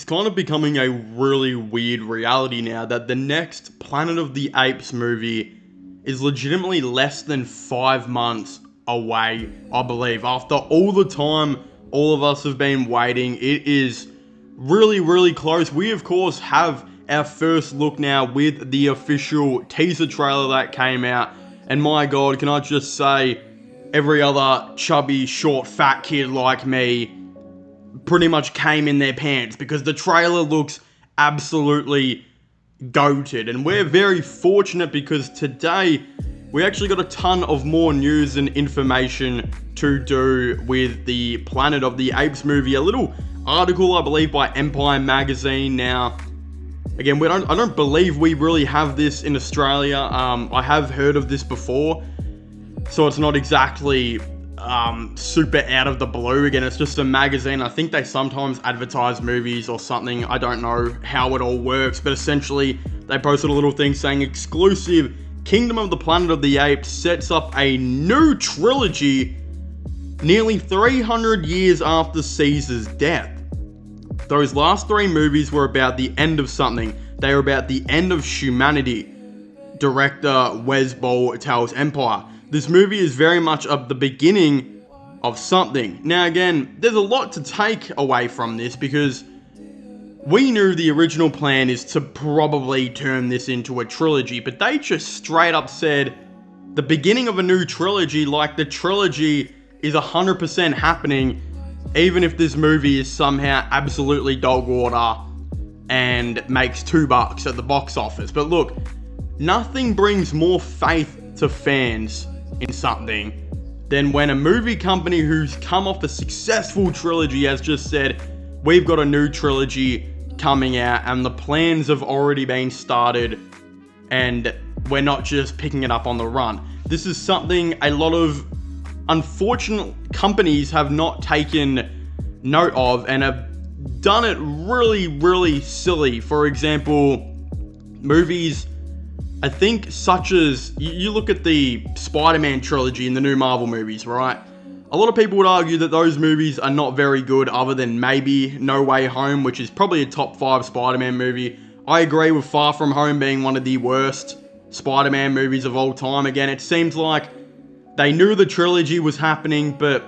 kind of becoming a really weird reality now that the next Planet of the Apes movie is legitimately less than 5 months away, I believe. After all the time all of us have been waiting, it is really, really close. We, of course, have our first look now with the official teaser trailer that came out. And my God, can I just say, every other chubby, short, fat kid like me pretty much came in their pants because the trailer looks absolutely goated. And we're very fortunate because today we actually got a ton of more news and information to do with the Planet of the Apes movie. A little article, I believe, by Empire magazine. Now, again, I don't believe we really have this in Australia. I have heard of this before, so it's not exactly super out of the blue. Again, it's just a magazine. I think they sometimes advertise movies or something. I don't know how it all works, but essentially they posted a little thing saying exclusive: Kingdom of the Planet of the Apes sets up a new trilogy nearly 300 years after Caesar's death. Those last 3 movies were about the end of something. They were about the end of humanity. Director Wes Ball tells Empire. This movie is very much of the beginning of something. Now again, there's a lot to take away from this because we knew the original plan is to probably turn this into a trilogy, but they just straight up said the beginning of a new trilogy, like the trilogy is 100% happening, even if this movie is somehow absolutely dog water and makes $2 at the box office. But look, nothing brings more faith to fans in something than when a movie company who's come off a successful trilogy has just said, we've got a new trilogy coming out and the plans have already been started and we're not just picking it up on the run. This is something a lot of unfortunate companies have not taken note of and have done it really, really silly. For example, movies, I think, such as, you look at the Spider-Man trilogy in the new Marvel movies, right? A lot of people would argue that those movies are not very good other than maybe No Way Home, which is probably a top 5 Spider-Man movie. I agree with Far From Home being one of the worst Spider-Man movies of all time. Again, it seems like they knew the trilogy was happening, but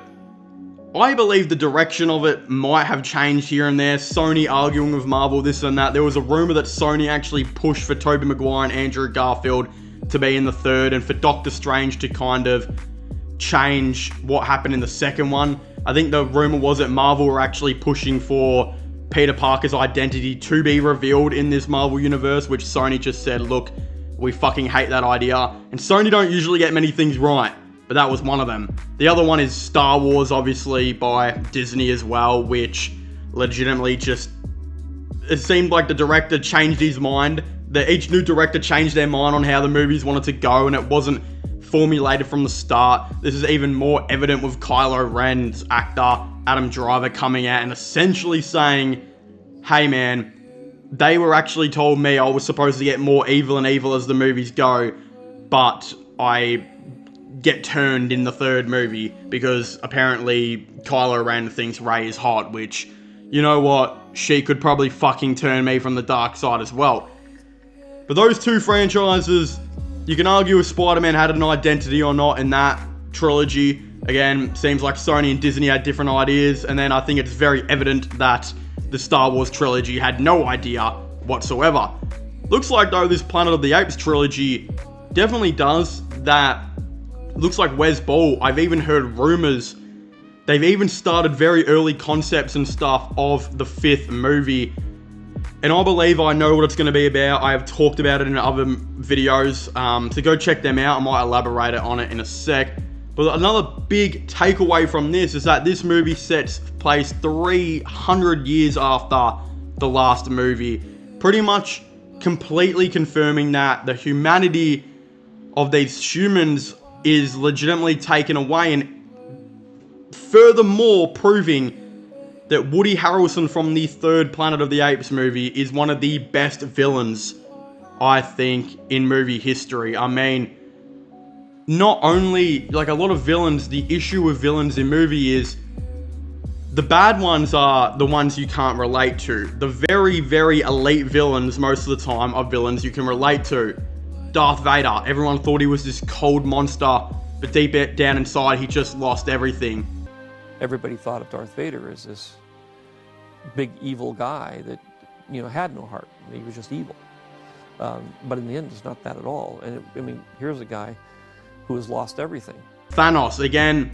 I believe the direction of it might have changed here and there. Sony arguing with Marvel, this and that. There was a rumor that Sony actually pushed for Tobey Maguire and Andrew Garfield to be in the third and for Doctor Strange to kind of change what happened in the second one. I think the rumor was that Marvel were actually pushing for Peter Parker's identity to be revealed in this Marvel universe, which Sony just said, look, we fucking hate that idea. And Sony don't usually get many things right, but that was one of them. The other one is Star Wars, obviously, by Disney as well, which legitimately just, it seemed like the director changed his mind. Each new director changed their mind on how the movies wanted to go, and it wasn't formulated from the start. This is even more evident with Kylo Ren's actor, Adam Driver, coming out and essentially saying, hey man, they were actually told me I was supposed to get more evil and evil as the movies go, but I get turned in the third movie because apparently Kylo Ren thinks Rey is hot, which, you know what, she could probably fucking turn me from the dark side as well. But those two franchises, you can argue if Spider-Man had an identity or not in that trilogy. Again, seems like Sony and Disney had different ideas, and then I think it's very evident that the Star Wars trilogy had no idea whatsoever. Looks like, though, this Planet of the Apes trilogy definitely does. That looks like Wes Ball, I've even heard rumors, they've even started very early concepts and stuff of the 5th movie. And I believe I know what it's going to be about. I have talked about it in other videos, so go check them out. I might elaborate on it in a sec. But another big takeaway from this is that this movie sets place 300 years after the last movie. Pretty much completely confirming that the humanity of these humans is legitimately taken away, and furthermore proving that Woody Harrelson from the 3rd Planet of the Apes movie is one of the best villains, I think, in movie history. I mean, not only, like, a lot of villains, the issue with villains in movie is The bad ones are the ones you can't relate to. The very, very elite villains, most of the time, are villains you can relate to. Darth Vader, everyone thought he was this cold monster, but deep down inside, he just lost everything. Everybody thought of Darth Vader as this big evil guy that, had no heart. He was just evil. But in the end, it's not that at all. And here's a guy who has lost everything. Thanos, again,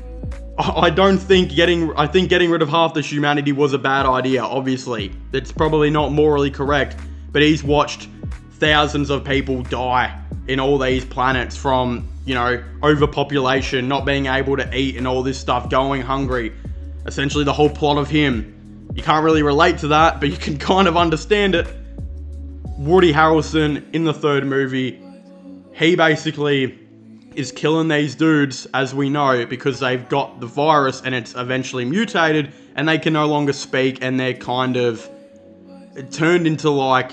I think getting rid of half the humanity was a bad idea, obviously. It's probably not morally correct, but he's watched thousands of people die in all these planets from, overpopulation, not being able to eat and all this stuff, going hungry. Essentially the whole plot of him. You can't really relate to that, but you can kind of understand it. Woody Harrelson in the third movie, he basically is killing these dudes, as we know, because they've got the virus and it's eventually mutated and they can no longer speak, and they're kind of turned into I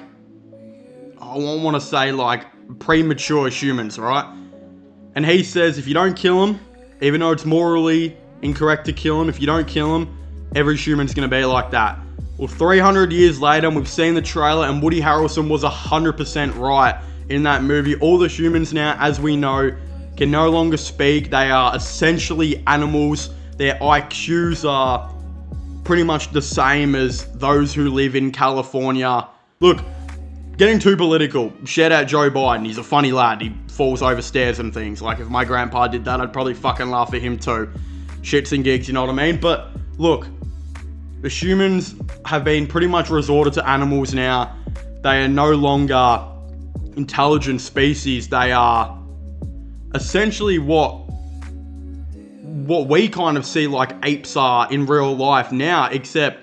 want to say premature humans, right? And he says if you don't kill them, even though it's morally incorrect to kill them, if you don't kill them, every human's going to be like that. Well, 300 years later, and we've seen the trailer, and Woody Harrelson was 100% right in that movie. All the humans now, as we know, can no longer speak. They are essentially animals. Their IQs are pretty much the same as those who live in California. Look, getting too political, shout out Joe Biden. He's a funny lad. He falls over stairs and things. If my grandpa did that, I'd probably fucking laugh at him too. Shits and gigs, you know what I mean? But look, the humans have been pretty much resorted to animals now. They are no longer intelligent species. They are essentially what we kind of see apes are in real life now, except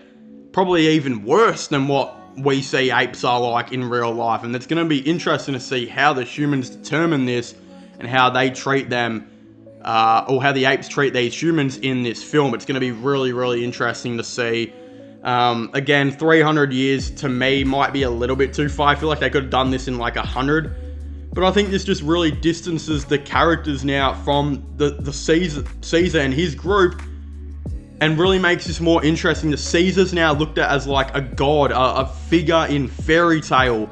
probably even worse than what we see apes are like in real life. And it's going to be interesting to see how the humans determine this and how they treat them, or how the apes treat these humans in this film. It's going to be really, really interesting to see. Again, 300 years to me might be a little bit too far. I feel like they could have done this in 100. But I think this just really distances the characters now from the Caesar and his group, and really makes this more interesting. The Caesar's now looked at as a god, a figure in fairy tale,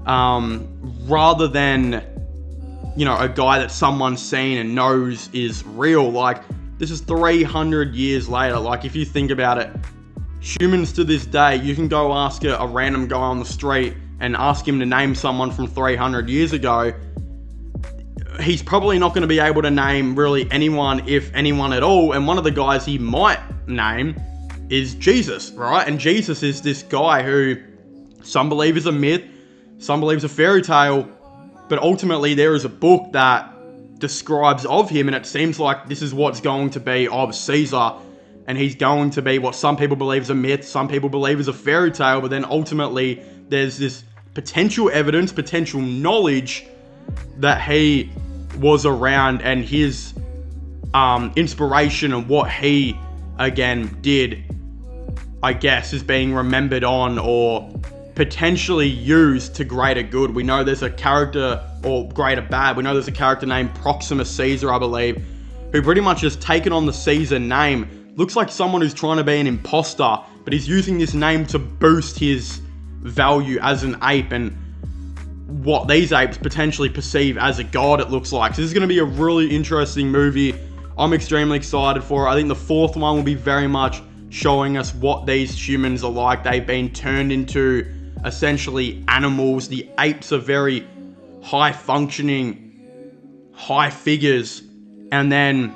rather than, a guy that someone's seen and knows is real. This is 300 years later. If you think about it, humans to this day, you can go ask a random guy on the street and ask him to name someone from 300 years ago. He's probably not going to be able to name really anyone, if anyone at all. And one of the guys he might name is Jesus, right? And Jesus is this guy who some believe is a myth, some believe is a fairy tale, but ultimately there is a book that describes of him, and it seems like this is what's going to be of Caesar. And he's going to be what some people believe is a myth, some people believe is a fairy tale, but then ultimately there's this potential evidence, potential knowledge that he was around, and his inspiration and what he, again, did, I guess, is being remembered on or potentially used to greater good. We know there's a character, or greater bad, we know there's a character named Proximus Caesar, I believe, who pretty much has taken on the Caesar name. Looks like someone who's trying to be an imposter, but he's using this name to boost his value as an ape and what these apes potentially perceive as a god, it looks like. So this is going to be a really interesting movie. I'm extremely excited for it. I think the fourth one will be very much showing us what these humans are like. They've been turned into essentially animals. The apes are very high functioning, high figures. And then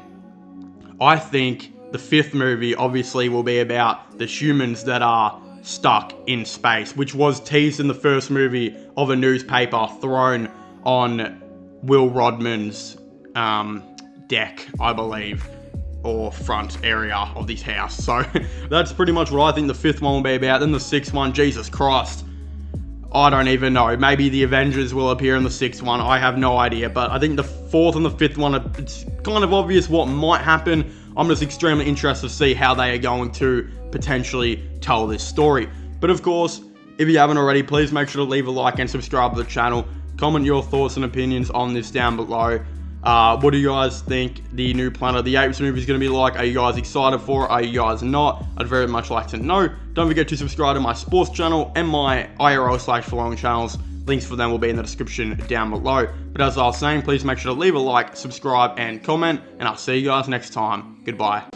I think the fifth movie obviously will be about the humans that are stuck in space, which was teased in the first movie of a newspaper thrown on Will Rodman's deck, I believe, or front area of this house. So that's pretty much what I think the fifth one will be about. Then the sixth one, Jesus Christ, I don't even know. Maybe the Avengers will appear in the sixth one. I have no idea. But I think the fourth and the fifth one, it's kind of obvious what might happen. I'm just extremely interested to see how they are going to potentially tell this story. But of course, if you haven't already, please make sure to leave a like and subscribe to the channel. Comment your thoughts and opinions on this down below. What do you guys think the new Planet of the Apes movie is going to be like? Are you guys excited for it? Are you guys not? I'd very much like to know. Don't forget to subscribe to my sports channel and my IRL/following channels. Links for them will be in the description down below. But as I was saying, please make sure to leave a like, subscribe, and comment, and I'll see you guys next time. Goodbye.